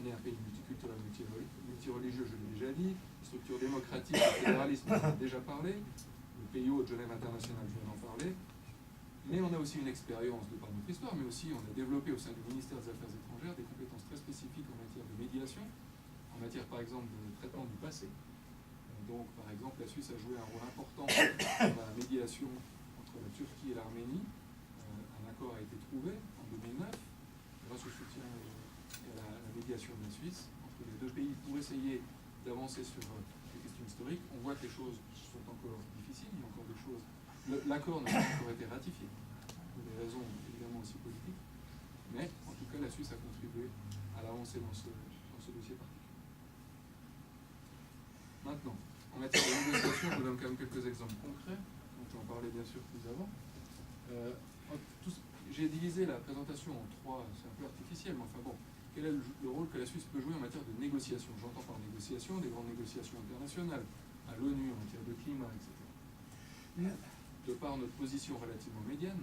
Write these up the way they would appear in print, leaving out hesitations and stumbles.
est un pays multiculturel, multireligieux, je l'ai déjà dit, structure démocratique, le fédéralisme, on en a déjà parlé, le PIO de Genève international, je viens d'en parler, mais on a aussi une expérience de par notre histoire, mais aussi on a développé au sein du ministère des Affaires étrangères des compétences très spécifiques en matière de médiation, en matière par exemple de traitement du passé. Donc par exemple la Suisse a joué un rôle important dans la médiation entre la Turquie et l'Arménie. Un accord a été trouvé en 2009 grâce au soutien et à la médiation de la Suisse entre les deux pays pour essayer d'avancer sur les questions historiques. On voit que les choses sont encore difficiles, il y a encore des choses. L'accord n'a pas encore été ratifié, pour des raisons évidemment aussi politiques, mais en tout cas la Suisse a contribué à l'avancée dans ce dossier particulier. Maintenant, en matière de négociation, je vous donne quand même quelques exemples concrets, dont j'en parlais bien sûr plus avant. J'ai divisé la présentation en trois, c'est un peu artificiel, mais enfin bon, quel est le rôle que la Suisse peut jouer en matière de négociation? J'entends par négociation des grandes négociations internationales, à l'ONU en matière de climat, etc. De par notre position relativement médiane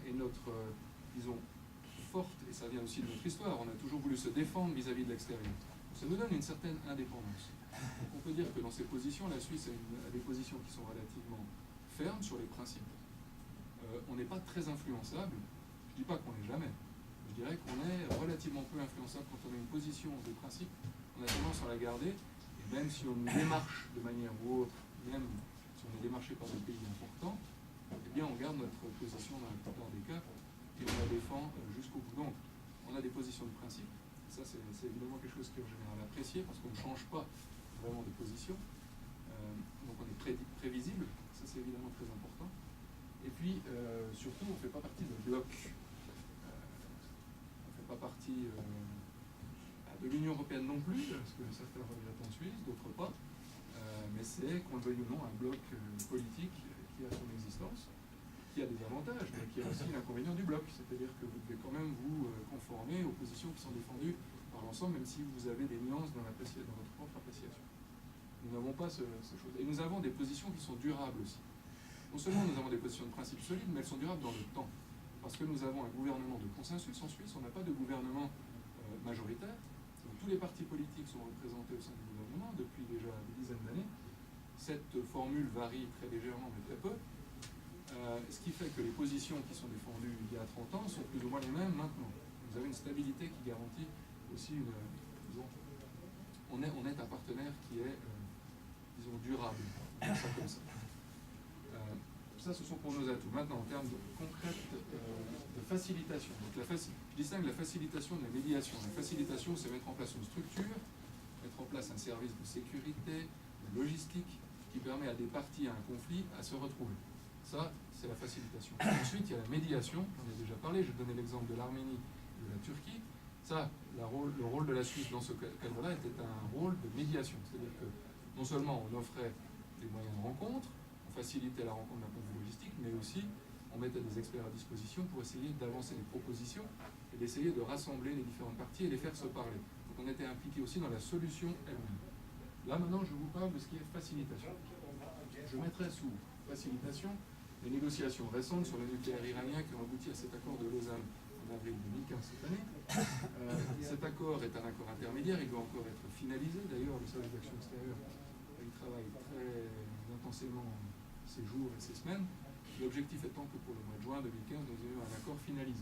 et notre, disons, forte, et ça vient aussi de notre histoire, on a toujours voulu se défendre vis-à-vis de l'extérieur. Ça nous donne une certaine indépendance. Donc on peut dire que dans ces positions, la Suisse a des positions qui sont relativement fermes sur les principes. On n'est pas très influençable, je ne dis pas qu'on l'est jamais, je dirais qu'on est relativement peu influençable quand on a une position de principe, on a tendance à la garder, et même si on démarche de manière ou autre, même si on est démarché par des pays importants, eh bien on garde notre position dans la plupart des cas et on la défend jusqu'au bout. Donc on a des positions de principe, ça c'est évidemment quelque chose qui est en général apprécié parce qu'on ne change pas vraiment de position, donc on est prévisible, ça c'est évidemment très important. Et puis, surtout, on ne fait pas partie d'un bloc. On ne fait pas partie de l'Union européenne non plus, parce que certains regrettent en Suisse, d'autres pas. Mais c'est, qu'on le veuille ou non, un bloc politique qui a son existence, qui a des avantages, mais qui a aussi l'inconvénient du bloc. C'est-à-dire que vous devez quand même vous conformer aux positions qui sont défendues par l'ensemble, même si vous avez des nuances dans votre propre appréciation. Nous n'avons pas ce chose. Et nous avons des positions qui sont durables aussi. Non seulement nous avons des positions de principe solides, mais elles sont durables dans le temps. Parce que nous avons un gouvernement de consensus en Suisse, on n'a pas de gouvernement majoritaire. Donc, tous les partis politiques sont représentés au sein du gouvernement depuis déjà des dizaines d'années. Cette formule varie très légèrement, mais très peu. Ce qui fait que les positions qui sont défendues il y a 30 ans sont plus ou moins les mêmes maintenant. Vous avez une stabilité qui garantit aussi une... disons, on est un partenaire qui est, disons, durable. Ça comme ça. Ça, ce sont pour nos atouts. Maintenant, en termes concrets de facilitation, donc je distingue la facilitation de la médiation. La facilitation, c'est mettre en place une structure, mettre en place un service de sécurité, de logistique, qui permet à des parties à un conflit à se retrouver. Ça, c'est la facilitation. Ensuite, il y a la médiation, j'en ai déjà parlé, j'ai donné l'exemple de l'Arménie et de la Turquie. Ça, le rôle de la Suisse dans ce cadre-là était un rôle de médiation. C'est-à-dire que non seulement on offrait des moyens de rencontre, faciliter la rencontre d'un point de vue logistique, mais aussi on mettait des experts à disposition pour essayer d'avancer des propositions et d'essayer de rassembler les différentes parties et les faire se parler. Donc on était impliqué aussi dans la solution elle-même. Là maintenant je vous parle de ce qui est facilitation. Je mettrai sous facilitation les négociations récentes sur le nucléaire iranien qui ont abouti à cet accord de Lausanne en avril 2015 cette année. Cet accord est un accord intermédiaire, il doit encore être finalisé. D'ailleurs le service d'action extérieure il travaille très intensément ces jours et ces semaines, l'objectif étant que pour le mois de juin 2015, nous ayons un accord finalisé.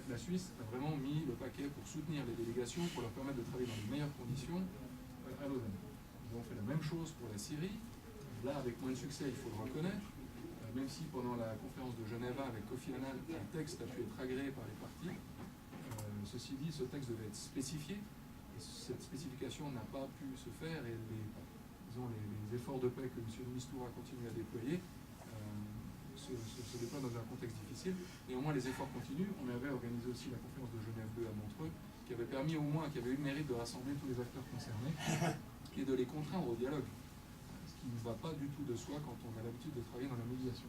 La Suisse a vraiment mis le paquet pour soutenir les délégations, pour leur permettre de travailler dans les meilleures conditions à Lausanne. Nous avons fait la même chose pour la Syrie, là avec moins de succès, il faut le reconnaître, même si pendant la conférence de Genève avec Kofi Annan, un texte a pu être agréé par les partis. Ceci dit, ce texte devait être spécifié, et cette spécification n'a pas pu se faire, et les efforts de paix que M. le ministre a continué à déployer se déploient dans un contexte difficile. Néanmoins, les efforts continuent. On avait organisé aussi la conférence de Genève 2 à Montreux, qui avait permis au moins, qui avait eu le mérite de rassembler tous les acteurs concernés et de les contraindre au dialogue. Ce qui ne va pas du tout de soi quand on a l'habitude de travailler dans la médiation.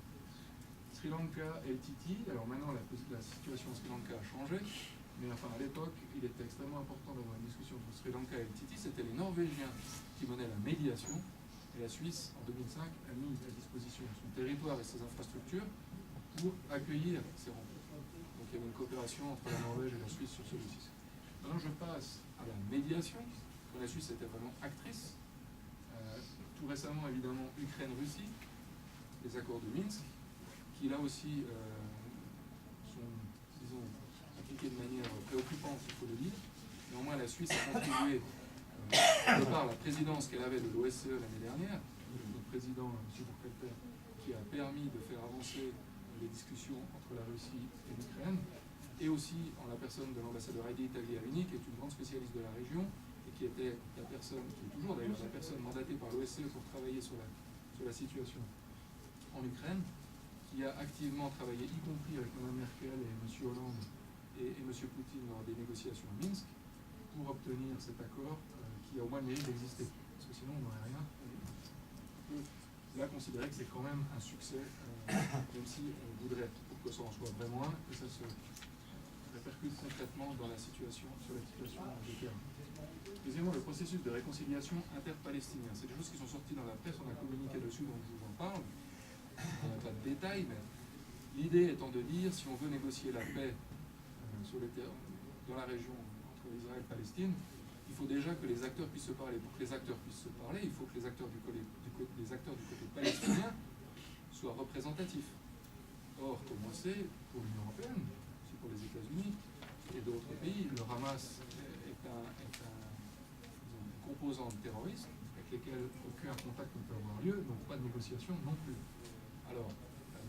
Sri Lanka et LTT, alors maintenant la situation au Sri Lanka a changé, mais enfin à l'époque, il était extrêmement important d'avoir une discussion entre Sri Lanka et LTT. C'était les Norvégiens qui menaient la médiation, et la Suisse, en 2005, a mis à disposition son territoire et ses infrastructures pour accueillir ces rencontres. Donc il y avait une coopération entre la Norvège et la Suisse sur ce dossier. Maintenant, je passe à la médiation, où la Suisse était vraiment actrice, tout récemment évidemment Ukraine-Russie, les accords de Minsk, qui là aussi sont, disons, appliqués de manière préoccupante, il faut le dire. Néanmoins, la Suisse a contribué, de par la présidence qu'elle avait de l'OSCE l'année dernière, notre président, M. Burkhalter, qui a permis de faire avancer les discussions entre la Russie et l'Ukraine, et aussi en la personne de l'ambassadeur Heidi Tagliarini, qui est une grande spécialiste de la région, et qui était la personne, qui est toujours d'ailleurs la personne mandatée par l'OSCE pour travailler sur la situation en Ukraine, qui a activement travaillé, y compris avec Mme Merkel et M. Hollande et M. Poutine lors des négociations à Minsk, pour obtenir cet accord qui a au moins le mérite d'exister. Parce que sinon, on n'aurait rien. On peut là considérer que c'est quand même un succès, même si on voudrait, pour que ça en soit vraiment un, que ça se répercute concrètement dans la situation, sur la situation de terrain. Deuxièmement, le processus de réconciliation interpalestinien. C'est des choses qui sont sorties dans la presse, on a communiqué dessus, donc je vous en parle. On n'a pas de détails, mais l'idée étant de dire, si on veut négocier la paix sur les terrains, dans la région entre Israël et Palestine, il faut déjà que les acteurs puissent se parler. Pour que les acteurs puissent se parler, il faut que les acteurs du côté palestinien soient représentatifs. Or, comme on sait, pour l'Union européenne, aussi pour les États-Unis et d'autres pays, le Hamas est une composante terroriste avec lesquels aucun contact ne peut avoir lieu, donc pas de négociation non plus. Alors,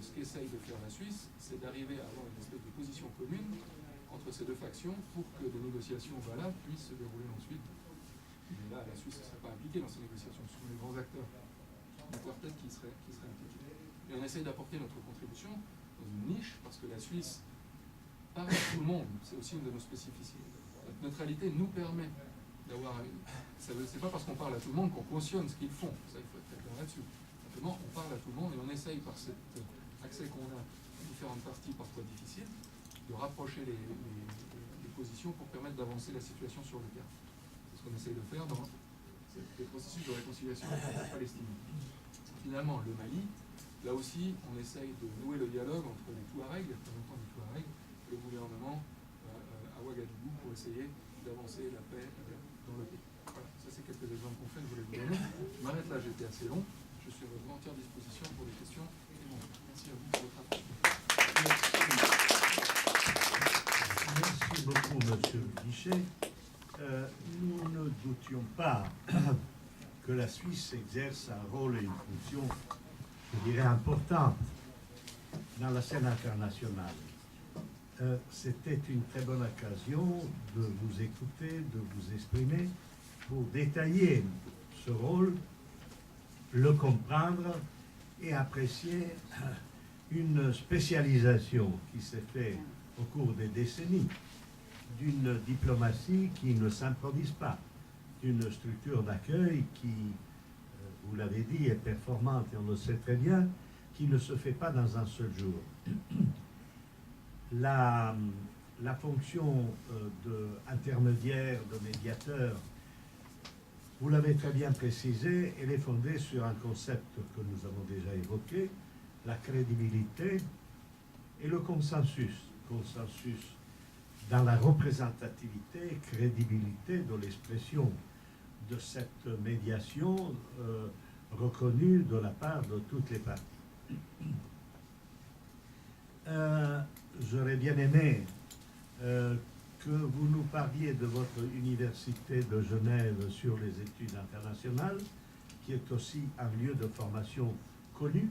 ce qu'essaye de faire la Suisse, c'est d'arriver à avoir une espèce de position commune entre ces deux factions pour que des négociations valables puissent se dérouler ensuite. Mais là, la Suisse ne serait pas impliquée dans ces négociations. Ce sont les grands acteurs du quartet qui seraient impliqués. Et on essaye d'apporter notre contribution dans une niche, parce que la Suisse parle à tout le monde. C'est aussi une de nos spécificités. Notre neutralité nous permet d'avoir... C'est pas parce qu'on parle à tout le monde qu'on cautionne ce qu'ils font. Ça, il faut être clair là-dessus. Simplement, on parle à tout le monde et on essaye, par cet accès qu'on a à différentes parties parfois difficiles, de rapprocher les positions pour permettre d'avancer la situation sur le terrain. C'est ce qu'on essaye de faire dans les processus de réconciliation palestinienne. Finalement, le Mali, là aussi, on essaye de nouer le dialogue entre les Touaregs, les représentants des Touaregs, et le gouvernement à Ouagadougou pour essayer d'avancer la paix dans le pays. Voilà, ça c'est quelques exemples concrets que je voulais vous donner. Je m'arrête là, j'étais assez long. Je suis à votre entière disposition pour les questions. Merci à vous pour votre attention. Merci beaucoup, Monsieur Guichet. Nous ne doutions pas que la Suisse exerce un rôle et une fonction, je dirais, importante dans la scène internationale. C'était une très bonne occasion de vous écouter, de vous exprimer, pour détailler ce rôle, le comprendre et apprécier une spécialisation qui s'est faite au cours des décennies d'une diplomatie qui ne s'improvise pas, d'une structure d'accueil qui, vous l'avez dit, est performante et on le sait très bien, qui ne se fait pas dans un seul jour. La fonction d'intermédiaire, de médiateur, vous l'avez très bien précisé, elle est fondée sur un concept que nous avons déjà évoqué, la crédibilité et le consensus. Consensus dans la représentativité, crédibilité de l'expression de cette médiation reconnue de la part de toutes les parties. J'aurais bien aimé que vous nous parliez de votre université de Genève sur les études internationales, qui est aussi un lieu de formation connu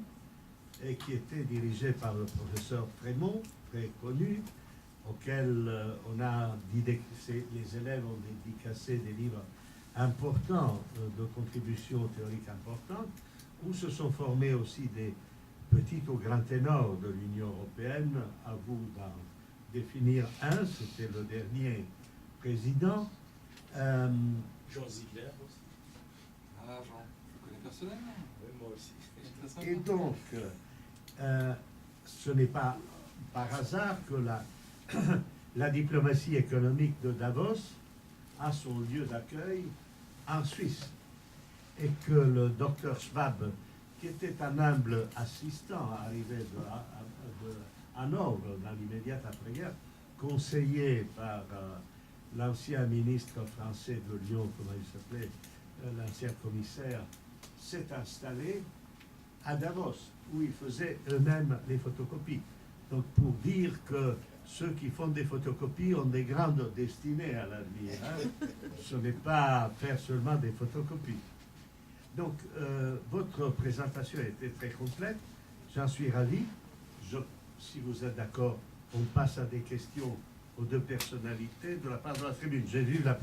et qui était dirigé par le professeur Frémont, très connu, auquel les élèves ont dédicacé des livres importants, de contributions théoriques importantes, où se sont formés aussi des petits ou grands ténors de l'Union européenne. À vous d'en définir un, c'était le dernier président. Jean Ziegler aussi. Ah, Jean, je connais personnellement. Oui, moi aussi. Et donc, ce n'est pas par hasard que la diplomatie économique de Davos a son lieu d'accueil en Suisse. Et que le docteur Schwab, qui était un humble assistant arrivé de Hanovre dans l'immédiate après-guerre, conseillé par l'ancien ministre français de Lyon, comment il s'appelait, l'ancien commissaire, s'est installé à Davos, où ils faisaient eux-mêmes les photocopies. Donc pour dire que ceux qui font des photocopies ont des grandes destinées à l'avenir. Hein. Ce n'est pas faire seulement des photocopies. Donc votre présentation était très complète. J'en suis ravi. Si vous êtes d'accord, on passe à des questions aux deux personnalités de la part de la tribune. J'ai vu la